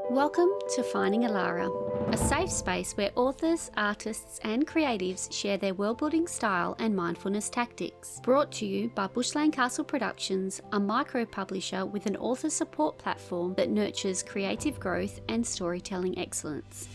Welcome to Finding Alara, a safe space where authors, artists and creatives share their world-building style and mindfulness tactics. Brought to you by Bushland Castle Productions, a micro-publisher with an author support platform that nurtures creative growth and storytelling excellence.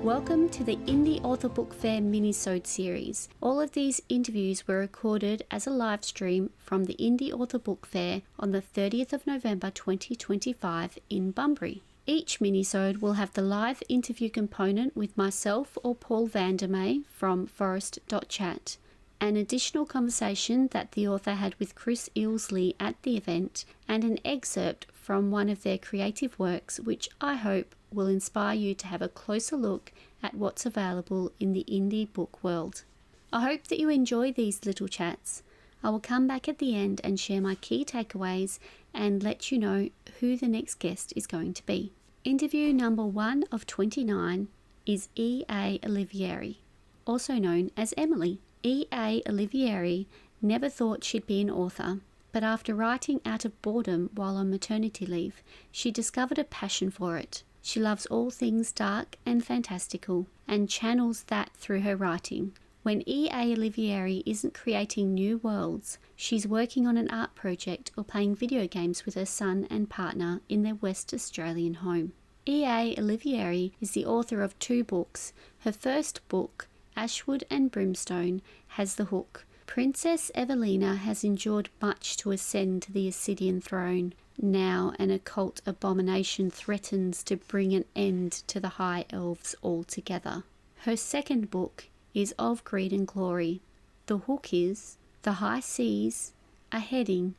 Welcome to the Indi Author Book Fair Minisode series. All of these interviews were recorded as a live stream from the Indi Author Book Fair on the 30th of November 2025 in Bunbury. Each minisode will have the live interview component with myself or Paul Vandermeer from forest.chat, an additional conversation that the author had with Chris Ilsley at the event, and an excerpt from one of their creative works, which I hope will inspire you to have a closer look at what's available in the indie book world. I hope that you enjoy these little chats. I will come back at the end and share my key takeaways and let you know who the next guest is going to be. Interview number 1 of 29 is E.A. Olivieri, also known as Emily. E.A. Olivieri never thought she'd be an author, but after writing out of boredom while on maternity leave, she discovered a passion for it. She loves all things dark and fantastical and channels that through her writing. When E.A. Olivieri isn't creating new worlds, she's working on an art project or playing video games with her son and partner in their West Australian home. E.A. Olivieri is the author of 2 books. Her first book, Ashwood and Brimstone, has the hook, Princess Evelina has endured much to ascend to the Ascidian throne. Now an occult abomination threatens to bring an end to the High Elves altogether. Her second book is Of Greed and Glory. The hook is The High Seas, a heading,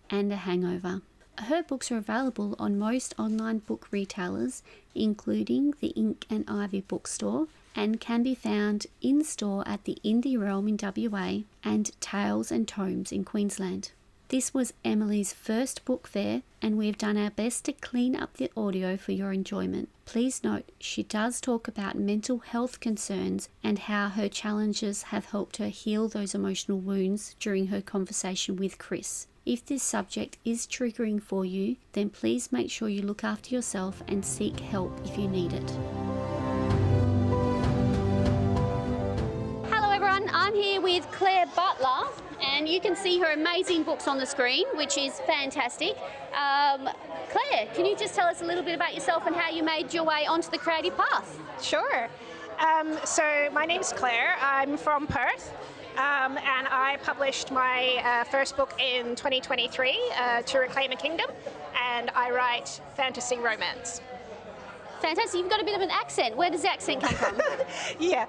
and a hangover. Her books are available on most online book retailers, including the Ink and Ivy bookstore, and can be found in-store at the Indie Realm in WA and Tales and Tomes in Queensland. This was Emily's first book fair, and we have done our best to clean up the audio for your enjoyment. Please note, she does talk about mental health concerns and how her challenges have helped her heal those emotional wounds during her conversation with Chris. If this subject is triggering for you, then please make sure you look after yourself and seek help if you need it. Hello everyone, I'm here with Claire Butler, and you can see her amazing books on the screen, which is fantastic. Claire, can you just tell us a little bit about yourself and how you made your way onto the creative path? Sure. So my name's Claire. I'm from Perth, and I published my first book in 2023, To Reclaim a Kingdom, and I write fantasy romance. Fantastic. You've got a bit of an accent. Where does the accent come from? Yeah,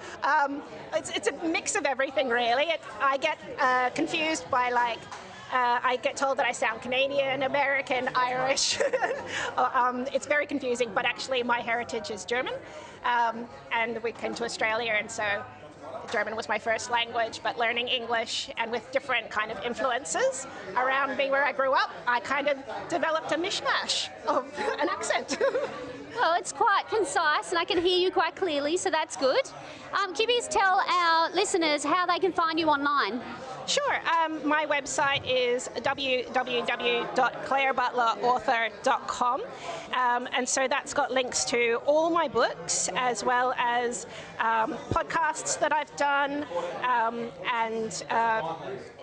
it's a mix of everything, really. I get confused by, I get told that I sound Canadian, American, Irish. It's very confusing, but actually my heritage is German. And we came to Australia, and so German was my first language, but learning English and with different kind of influences around me where I grew up, I kind of developed a mishmash of an accent. Well, it's quite concise and I can hear you quite clearly, so that's good. Can you please tell our listeners how they can find you online? Sure. My website is www.clairebutlerauthor.com, and so that's got links to all my books as well as podcasts that I've done, and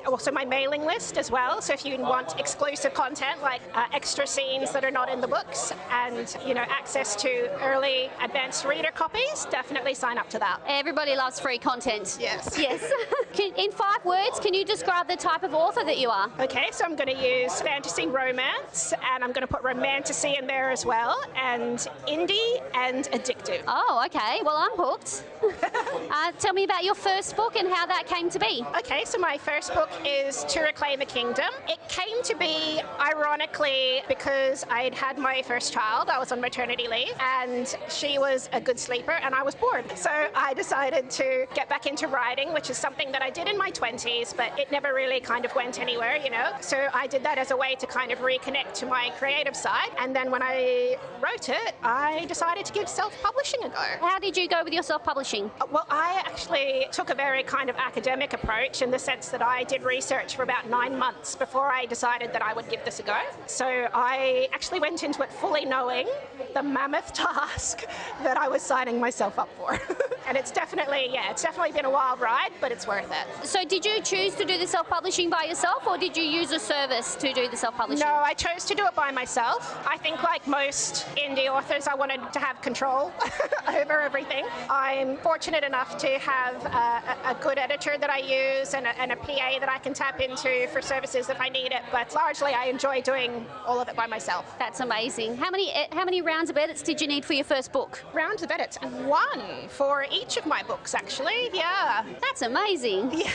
also my mailing list as well. So if you want exclusive content like extra scenes that are not in the books, and access to early advanced reader copies, definitely sign up to that. Everybody loves free content. Yes. Yes. In 5 words, can you describe the type of author that you are? Okay, so I'm going to use fantasy romance, and I'm going to put romantasy in there as well, and indie and addictive. Oh, okay. Well, I'm hooked. Tell me about your first book and how that came to be. Okay, so my first book is To Reclaim a Kingdom. It came to be, ironically, because I'd had my first child. I was on maternity leave, and she was a good sleeper, and I was bored. So I decided to get back into writing, which is something that that I did in my 20s, but it never really kind of went anywhere, you know. So I did that as a way to kind of reconnect to my creative side. And then when I wrote it, I decided to give self-publishing a go. How did you go with your self-publishing? Well, I actually took a very kind of academic approach in the sense that I did research for about 9 months before I decided that I would give this a go. So I actually went into it fully knowing the mammoth task that I was signing myself up for. And it's definitely been a wild ride, but it's worth it. So did you choose to do the self-publishing by yourself, or did you use a service to do the self-publishing? No, I chose to do it by myself. I think like most indie authors, I wanted to have control over everything. I'm fortunate enough to have a good editor that I use and a PA that I can tap into for services if I need it, but largely I enjoy doing all of it by myself. That's amazing. How many rounds of edits did you need for your first book? Rounds of edits? 1 for each of my books, actually. Yeah. That's amazing. Yeah.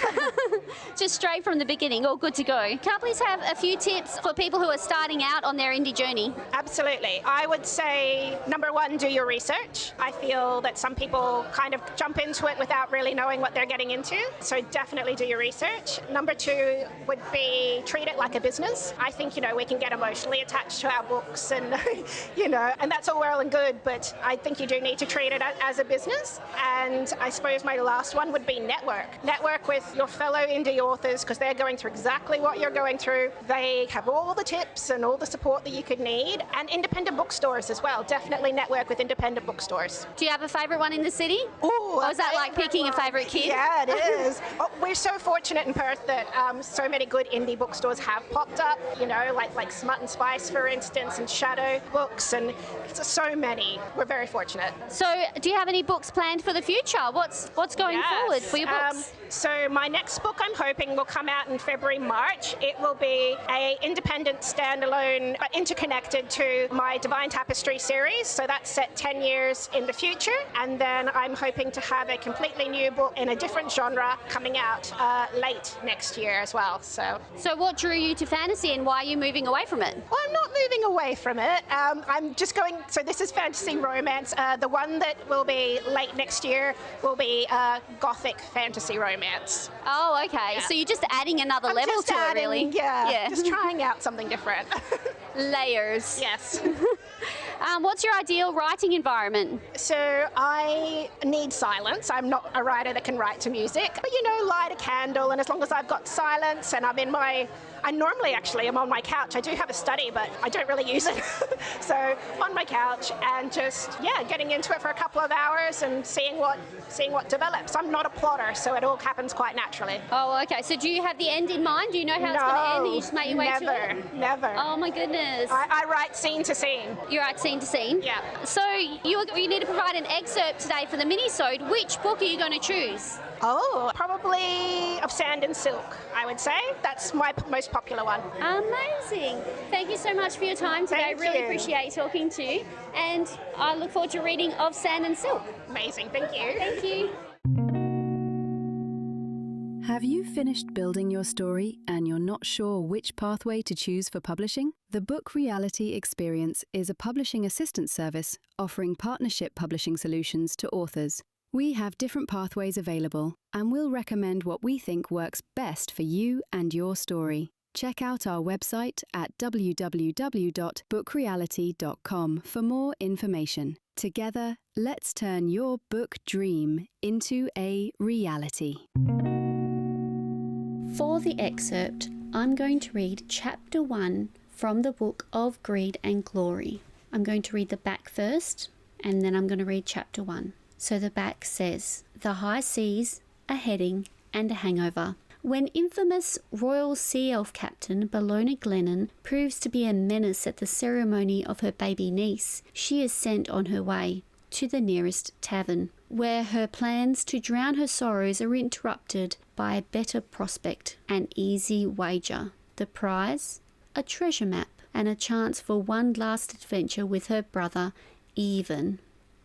Just straight from the beginning, all good to go. Can I please have a few tips for people who are starting out on their indie journey? Absolutely. I would say, number 1, do your research. I feel that some people kind of jump into it without really knowing what they're getting into. So definitely do your research. Number 2 would be treat it like a business. I think, we can get emotionally attached to our books and, and that's all well and good, but I think you do need to treat it as a business. And I suppose my last one would be network. Network with your fellow indie authors because they're going through exactly what you're going through. They have all the tips and all the support that you could need. And independent bookstores as well. Definitely network with independent bookstores. Do you have a favourite one in the city? Ooh, or is that like picking a favourite kid? Yeah, it is. We're so fortunate in Perth that so many good indie bookstores have popped up, like Smut and Spice, for instance, and Shadow Books, and so many. We're very fortunate. So do you have any books planned for the future? What's going forward for your books? So my next book, I'm hoping, will come out in February, March. It will be a independent, standalone, but interconnected to my Divine Tapestry series. So that's set 10 years in the future. And then I'm hoping to have a completely new book in a different genre coming out late next year as well. So what drew you to fantasy and why are you moving away from it? Well, I'm not moving away from it. I'm just going, so this is fantasy romance. The one that will be late next year will be gothic fantasy romance. Oh, okay. Yeah. So you're just adding another level to it, really? Yeah, just trying out something different. Layers. Yes. What's your ideal writing environment? So I need silence. I'm not a writer that can write to music. But, light a candle, and as long as I've got silence and I normally actually am on my couch. I do have a study, but I don't really use it. So on my couch and just, getting into it for a couple of hours and seeing what develops. I'm not a plotter, so it all happens quite naturally. Oh, okay. So do you have the end in mind? Do you know how it's going to end and you just make your way through it? Never. Oh, my goodness. I write scene to scene. You write scene to scene? Yeah. So you need to provide an excerpt today for the Minisode. Which book are you going to choose? Oh, probably Of Sand and Silk, I would say. That's my most popular one. Amazing. Thank you so much for your time today. Thank I really you. appreciate talking to you. And I look forward to reading Of Sand and Silk. Amazing. Thank you. Thank you. Have you finished building your story and you're not sure which pathway to choose for publishing? The Book Reality Experience is a publishing assistance service offering partnership publishing solutions to authors. We have different pathways available and we'll recommend what we think works best for you and your story. Check out our website at www.bookreality.com for more information. Together, let's turn your book dream into a reality. For the excerpt, I'm going to read Chapter 1 from the book of Greed and Glory. I'm going to read the back first, and then I'm going to read Chapter 1. So the back says, "The high seas, a heading, and a hangover. When infamous Royal Sea Elf Captain Bellona Glennon proves to be a menace at the ceremony of her baby niece, she is sent on her way to the nearest tavern, where her plans to drown her sorrows are interrupted by a better prospect, an easy wager. The prize? A treasure map and a chance for one last adventure with her brother, Even.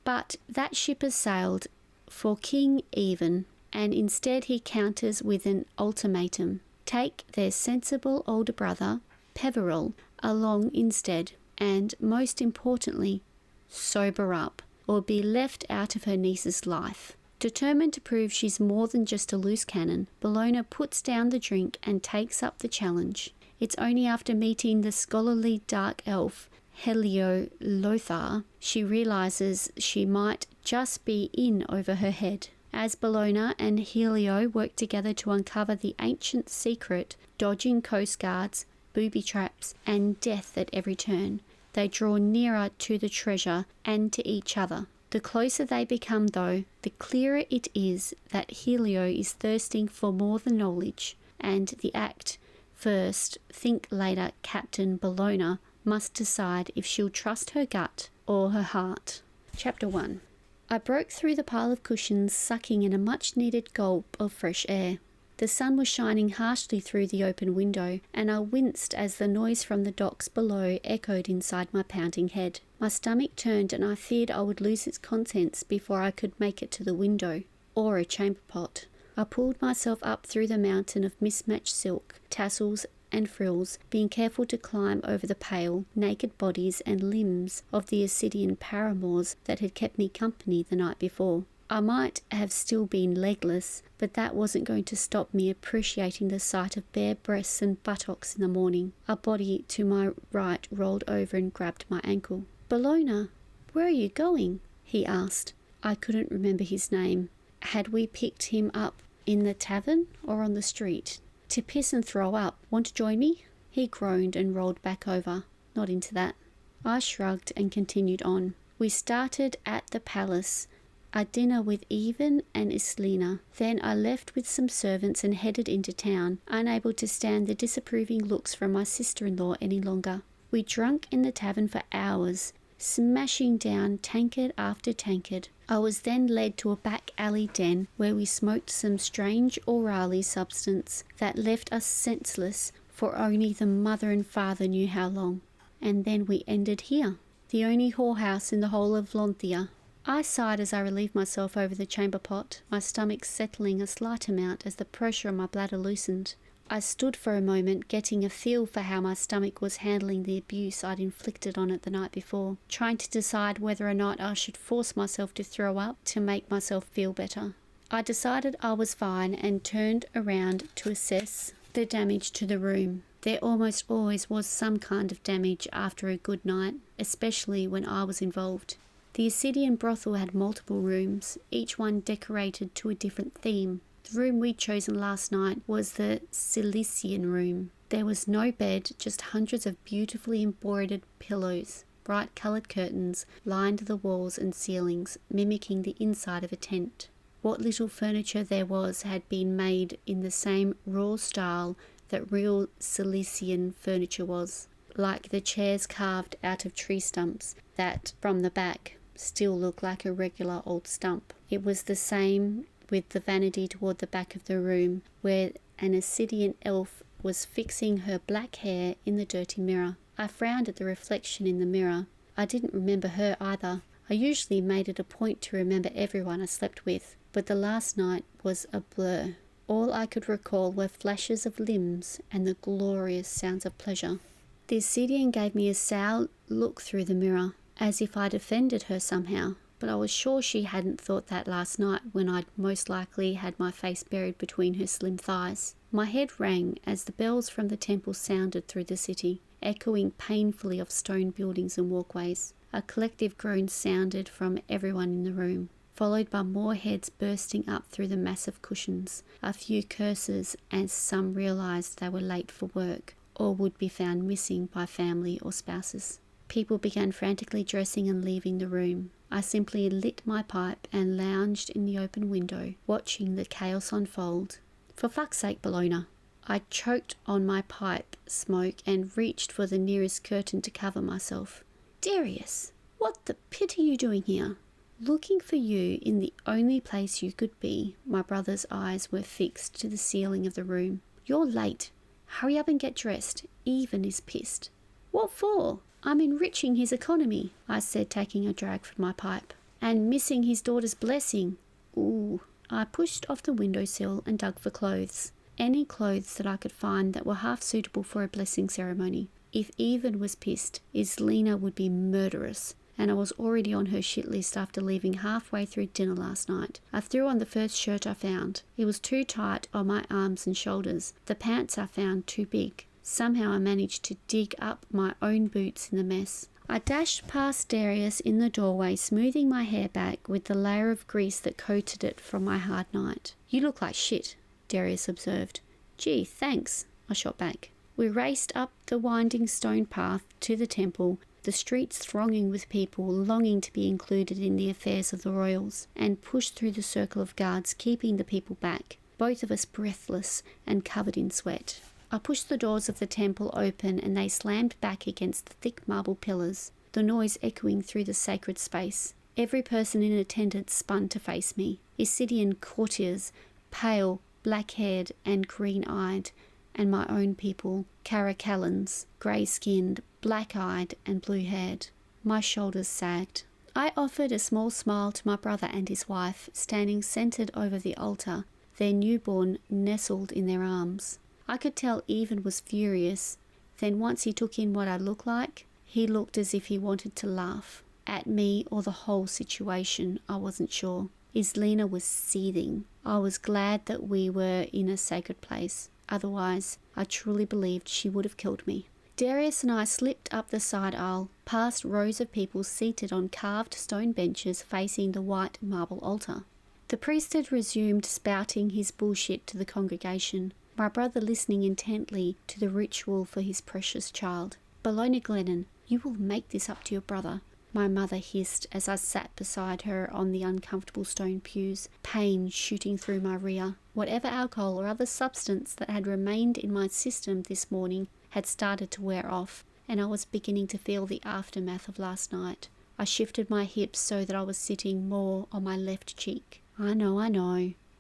But that ship has sailed for King Even, and instead he counters with an ultimatum. Take their sensible older brother, Peveril, along instead, and most importantly, sober up, or be left out of her niece's life. Determined to prove she's more than just a loose cannon, Bologna puts down the drink and takes up the challenge. It's only after meeting the scholarly dark elf, Helio Lothar, she realises she might just be in over her head. As Bologna and Helio work together to uncover the ancient secret, dodging coastguards, booby traps, and death at every turn, they draw nearer to the treasure and to each other. The closer they become, though, the clearer it is that Helio is thirsting for more than knowledge, and the act first, think later Captain Bologna must decide if she'll trust her gut or her heart. Chapter 1. I broke through the pile of cushions, sucking in a much-needed gulp of fresh air. The sun was shining harshly through the open window, and I winced as the noise from the docks below echoed inside my pounding head. My stomach turned, and I feared I would lose its contents before I could make it to the window, or a chamber pot. I pulled myself up through the mountain of mismatched silk, tassels, and frills, being careful to climb over the pale, naked bodies and limbs of the Assyrian paramours that had kept me company the night before. I might have still been legless, but that wasn't going to stop me appreciating the sight of bare breasts and buttocks in the morning. A body to my right rolled over and grabbed my ankle. "Bologna, where are you going?" he asked. I couldn't remember his name. Had we picked him up in the tavern or on the street? "To piss and throw up. Want to join me?" He groaned and rolled back over. "Not into that." I shrugged and continued on. We started at the palace, a dinner with Ivan and Islina. Then I left with some servants and headed into town, unable to stand the disapproving looks from my sister-in-law any longer. We drank in the tavern for hours, smashing down tankard after tankard. I was then led to a back alley den where we smoked some strange orally substance that left us senseless for only the mother and father knew how long. And then we ended here, the only whorehouse in the whole of Lonthia. I sighed as I relieved myself over the chamber pot, my stomach settling a slight amount as the pressure on my bladder loosened. I stood for a moment, getting a feel for how my stomach was handling the abuse I'd inflicted on it the night before, trying to decide whether or not I should force myself to throw up to make myself feel better. I decided I was fine and turned around to assess the damage to the room. There almost always was some kind of damage after a good night, especially when I was involved. The Assyrian brothel had multiple rooms, each one decorated to a different theme. The room we'd chosen last night was the Cilician room. There was no bed, just hundreds of beautifully embroidered pillows. Bright coloured curtains lined the walls and ceilings, mimicking the inside of a tent. What little furniture there was had been made in the same raw style that real Cilician furniture was, like the chairs carved out of tree stumps that, from the back, still look like a regular old stump. It was the same with the vanity toward the back of the room, where an Assyrian elf was fixing her black hair in the dirty mirror. I frowned at the reflection in the mirror. I didn't remember her either. I usually made it a point to remember everyone I slept with, but the last night was a blur. All I could recall were flashes of limbs and the glorious sounds of pleasure. The Assyrian gave me a sour look through the mirror, as if I'd offended her somehow, but I was sure she hadn't thought that last night when I'd most likely had my face buried between her slim thighs. My head rang as the bells from the temple sounded through the city, echoing painfully off stone buildings and walkways. A collective groan sounded from everyone in the room, followed by more heads bursting up through the massive cushions, a few curses as some realised they were late for work or would be found missing by family or spouses. People began frantically dressing and leaving the room. I simply lit my pipe and lounged in the open window, watching the chaos unfold. For fuck's sake, Bologna. I choked on my pipe smoke and reached for the nearest curtain to cover myself. "Darius, what the pit are you doing here?" "Looking for you in the only place you could be." My brother's eyes were fixed to the ceiling of the room. "You're late. Hurry up and get dressed. Ivan is pissed." "What for?" "I'm enriching his economy," I said, taking a drag from my pipe. "And missing his daughter's blessing." Ooh. I pushed off the windowsill and dug for clothes. Any clothes that I could find that were half suitable for a blessing ceremony. If Ivan was pissed, Islina would be murderous. and I was already on her shit list after leaving halfway through dinner last night. I threw on the first shirt I found. It was too tight on my arms and shoulders. The pants I found too big. Somehow I managed to dig up my own boots in the mess. I dashed past Darius in the doorway, smoothing my hair back with the layer of grease that coated it from my hard night. "You look like shit," Darius observed. "Gee, thanks," I shot back. We raced up the winding stone path to the temple, the streets thronging with people longing to be included in the affairs of the royals, and pushed through the circle of guards, keeping the people back, both of us breathless and covered in sweat. I pushed the doors of the temple open and they slammed back against the thick marble pillars, the noise echoing through the sacred space. Every person in attendance spun to face me. Isidian courtiers, pale, black-haired and green-eyed, and my own people, Caracallans, grey-skinned, black-eyed and blue-haired. My shoulders sagged. I offered a small smile to my brother and his wife, standing centred over the altar, their newborn nestled in their arms. I could tell Even was furious. Then once he took in what I looked like, he looked as if he wanted to laugh. At me or the whole situation, I wasn't sure. Islena was seething. I was glad that we were in a sacred place. Otherwise, I truly believed she would have killed me. Darius and I slipped up the side aisle, past rows of people seated on carved stone benches facing the white marble altar. The priest had resumed spouting his bullshit to the congregation, my brother listening intently to the ritual for his precious child. "Bologna Glennon, you will make this up to your brother," my mother hissed as I sat beside her on the uncomfortable stone pews, pain shooting through my rear. Whatever alcohol or other substance that had remained in my system this morning had started to wear off, and I was beginning to feel the aftermath of last night. I shifted my hips so that I was sitting more on my left cheek. I know.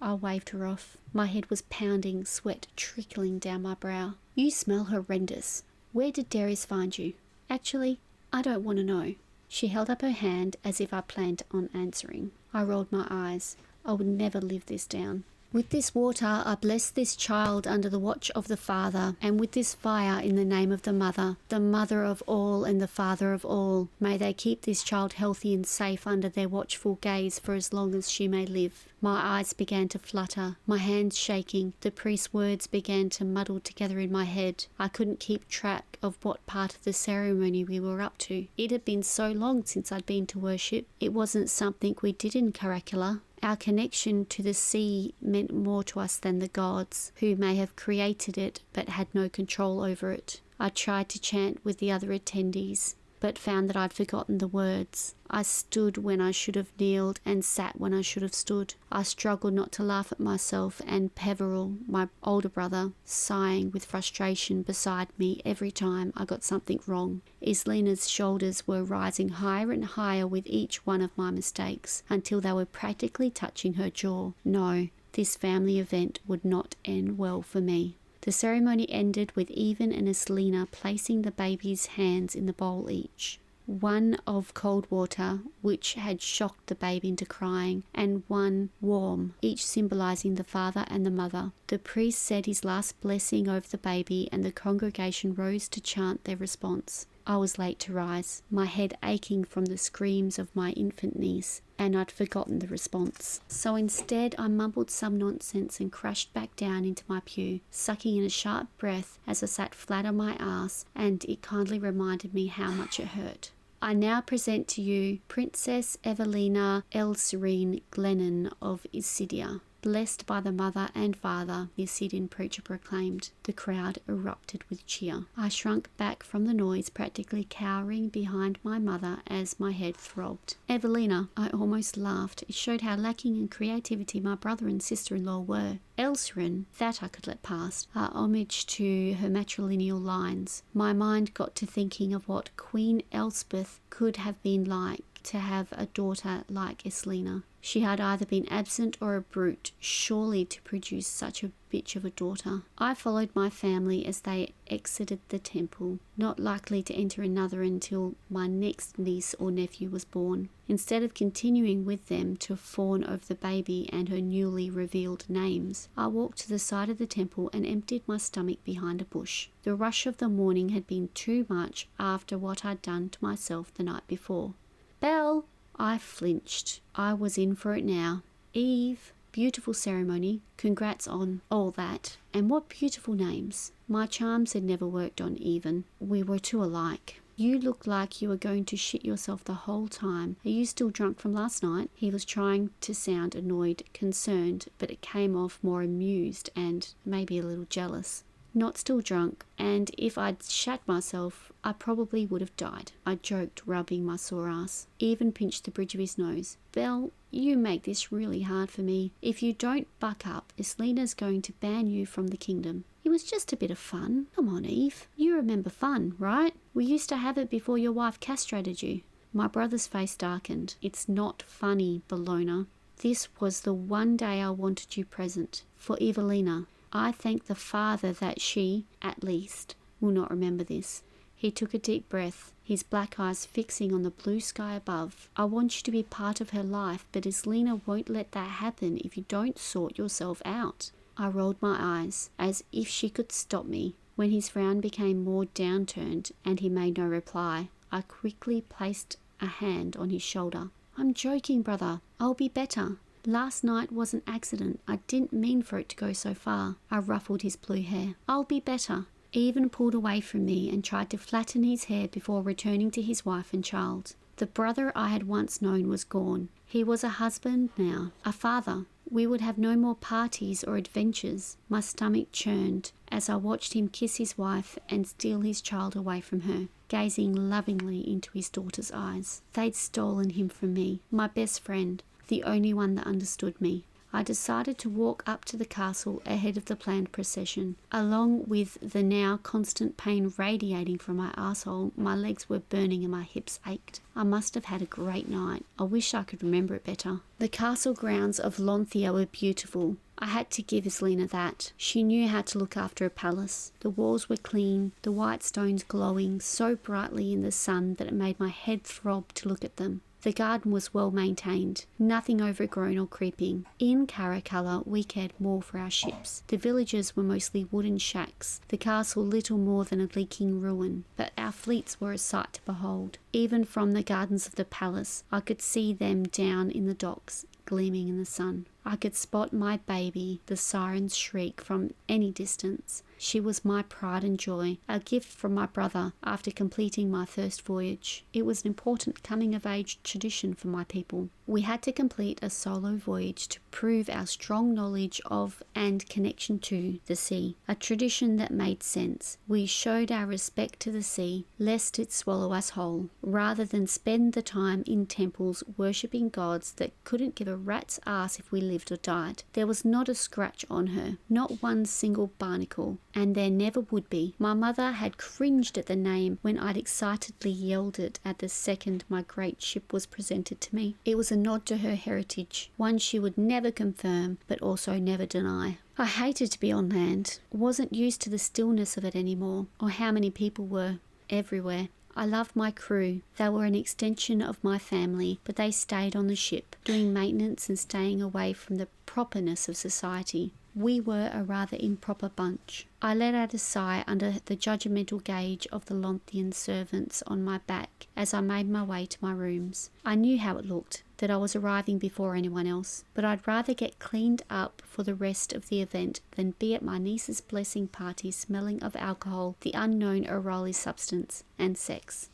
I waved her off. My head was pounding, sweat trickling down my brow. "You smell horrendous. Where did Darius find you?" "Actually, I don't want to know." She held up her hand as if I planned on answering. I rolled my eyes. I would never live this down. "With this water I bless this child under the watch of the Father, and with this fire in the name of the Mother of all and the Father of all. May they keep this child healthy and safe under their watchful gaze for as long as she may live." My eyes began to flutter, my hands shaking. The priest's words began to muddle together in my head. I couldn't keep track of what part of the ceremony we were up to. It had been so long since I'd been to worship. It wasn't something we did in Caracalla. Our connection to the sea meant more to us than the gods, who may have created it but had no control over it. I tried to chant with the other attendees, but found that I'd forgotten the words. I stood when I should have kneeled and sat when I should have stood. I struggled not to laugh at myself and Peveril, my older brother, sighing with frustration beside me every time I got something wrong. Islena's shoulders were rising higher and higher with each one of my mistakes, until they were practically touching her jaw. No, this family event would not end well for me. The ceremony ended with Even and Islena placing the baby's hands in the bowl each. One of cold water, which had shocked the baby into crying, and one warm, each symbolizing the father and the mother. The priest said his last blessing over the baby, and the congregation rose to chant their response. I was late to rise, my head aching from the screams of my infant niece, and I'd forgotten the response. So instead I mumbled some nonsense and crashed back down into my pew, sucking in a sharp breath as I sat flat on my ass, and it kindly reminded me how much it hurt. I now present to you Princess Evelina Elsirene Glennon of Isidia. Blessed by the mother and father, the Isidian preacher proclaimed. The crowd erupted with cheer. I shrunk back from the noise, practically cowering behind my mother as my head throbbed. "Evelina," I almost laughed. It showed how lacking in creativity my brother and sister-in-law were. Elsirene, that I could let pass, homage to her matrilineal lines. My mind got to thinking of what Queen Elspeth could have been like to have a daughter like Islena. She had either been absent or a brute, surely to produce such a bitch of a daughter. I followed my family as they exited the temple, not likely to enter another until my next niece or nephew was born. Instead of continuing with them to fawn over the baby and her newly revealed names, I walked to the side of the temple and emptied my stomach behind a bush. The rush of the morning had been too much after what I'd done to myself the night before. Belle! I flinched. I was in for it now. Eve, beautiful ceremony. Congrats on all that. And what beautiful names. My charms had never worked on even. We were too alike. You looked like you were going to shit yourself the whole time. Are you still drunk from last night? He was trying to sound annoyed, concerned, but it came off more amused and maybe a little jealous. Not still drunk, and if I'd shat myself, I probably would have died. I joked, rubbing my sore ass. Even pinched the bridge of his nose. Belle, you make this really hard for me. If you don't buck up, Islena's going to ban you from the kingdom. It was just a bit of fun. Come on, Eve. You remember fun, right? We used to have it before your wife castrated you. My brother's face darkened. It's not funny, Bologna. This was the one day I wanted you present. For Evelina. I thank the Father that she, at least, will not remember this. He took a deep breath, his black eyes fixing on the blue sky above. I want you to be part of her life, but Islena won't let that happen if you don't sort yourself out. I rolled my eyes, as if she could stop me. When his frown became more downturned and he made no reply, I quickly placed a hand on his shoulder. I'm joking, brother. I'll be better. Last night was an accident. I didn't mean for it to go so far. I ruffled his blue hair. I'll be better. He even pulled away from me and tried to flatten his hair before returning to his wife and child. The brother I had once known was gone. He was a husband now, a father. We would have no more parties or adventures. My stomach churned as I watched him kiss his wife and steal his child away from her, gazing lovingly into his daughter's eyes. They'd stolen him from me, my best friend, the only one that understood me. I decided to walk up to the castle ahead of the planned procession. Along with the now constant pain radiating from my arsehole, my legs were burning and my hips ached. I must have had a great night. I wish I could remember it better. The castle grounds of Lonthia were beautiful. I had to give Islena that. She knew how to look after a palace. The walls were clean, the white stones glowing so brightly in the sun that it made my head throb to look at them. The garden was well maintained, nothing overgrown or creeping. In Caracalla, we cared more for our ships. The villages were mostly wooden shacks, the castle little more than a leaking ruin, but our fleets were a sight to behold. Even from the gardens of the palace, I could see them down in the docks, gleaming in the sun. I could spot my baby, the siren's shriek, from any distance. She was my pride and joy, a gift from my brother after completing my first voyage. It was an important coming-of-age tradition for my people. We had to complete a solo voyage to prove our strong knowledge of and connection to the sea, a tradition that made sense. We showed our respect to the sea, lest it swallow us whole, rather than spend the time in temples worshipping gods that couldn't give a rat's ass if we lived or died. There was not a scratch on her, not one single barnacle, and there never would be. My mother had cringed at the name when I'd excitedly yelled it at the second my great ship was presented to me. It was a nod to her heritage, one she would never confirm, but also never deny. I hated to be on land, wasn't used to the stillness of it anymore, or how many people were everywhere. I loved my crew. They were an extension of my family, but they stayed on the ship, doing maintenance and staying away from the properness of society. We were a rather improper bunch. I let out a sigh under the judgmental gaze of the Lonthian servants on my back as I made my way to my rooms. I knew how it looked, that I was arriving before anyone else, but I'd rather get cleaned up for the rest of the event than be at my niece's blessing party smelling of alcohol, the unknown Orali substance, and sex.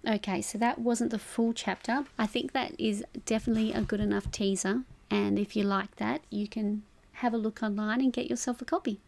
Okay, so that wasn't the full chapter. I think that is definitely a good enough teaser, and if you like that, you can have a look online and get yourself a copy.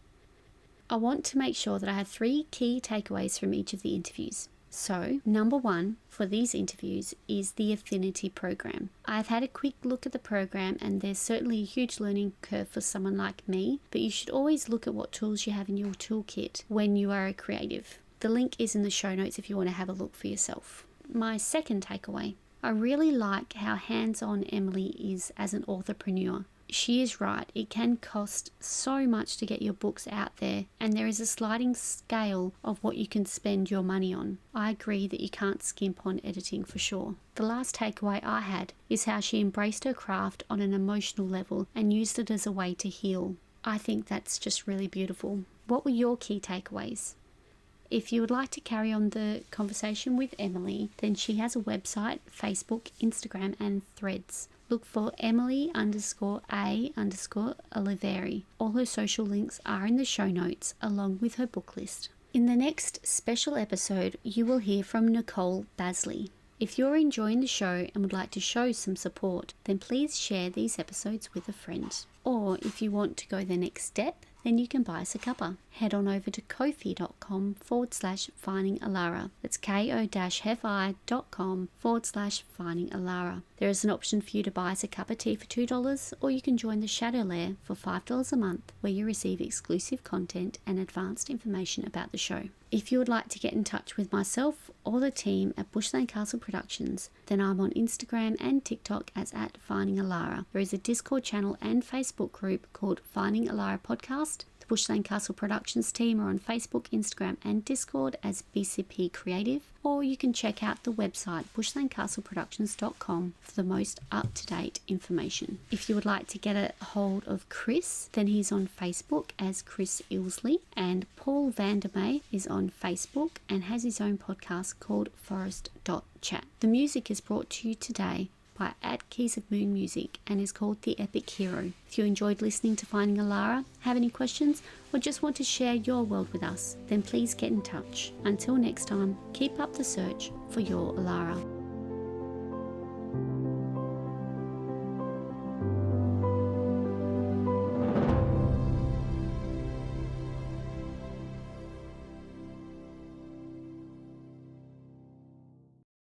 I want to make sure that I have 3 key takeaways from each of the interviews. So, number 1 for these interviews is the Affinity program. I've had a quick look at the program and there's certainly a huge learning curve for someone like me, but you should always look at what tools you have in your toolkit when you are a creative. The link is in the show notes if you want to have a look for yourself. My second takeaway. I really like how hands-on Emily is as an authorpreneur. She is right, it can cost so much to get your books out there, and there is a sliding scale of what you can spend your money on. I agree that you can't skimp on editing for sure. The last takeaway I had is how she embraced her craft on an emotional level and used it as a way to heal. I think that's just really beautiful. What were your key takeaways? If you would like to carry on the conversation with Emily, then she has a website, Facebook, Instagram and Threads. Look for Emily_A_Oliveri. All her social links are in the show notes along with her book list. In the next special episode, you will hear from Nicole Basley. If you're enjoying the show and would like to show some support, then please share these episodes with a friend. Or if you want to go the next step, then you can buy us a cuppa. Head on over to ko-fi.com/findingalara. That's ko-fi.com/findingalara. There is an option for you to buy us a cup of tea for $2, or you can join the Shadow Lair for $5 a month, where you receive exclusive content and advanced information about the show. If you would like to get in touch with myself or the team at Bushland Castle Productions, then I'm on Instagram and TikTok as @FindingAlara. There is a Discord channel and Facebook group called Finding Alara Podcast. The Bushland Castle Productions team are on Facebook, Instagram and Discord as BCP Creative, or you can check out the website bushlandcastleproductions.com for the most up-to-date information. If you would like to get a hold of Chris, then he's on Facebook as Chris Ilsley, and Paul Vandermeer is on Facebook and has his own podcast called Forest.chat. The music is brought to you today by At Keys of Moon Music and is called The Epic Hero. If you enjoyed listening to Finding Alara, have any questions, or just want to share your world with us, then please get in touch. Until next time, keep up the search for your Alara.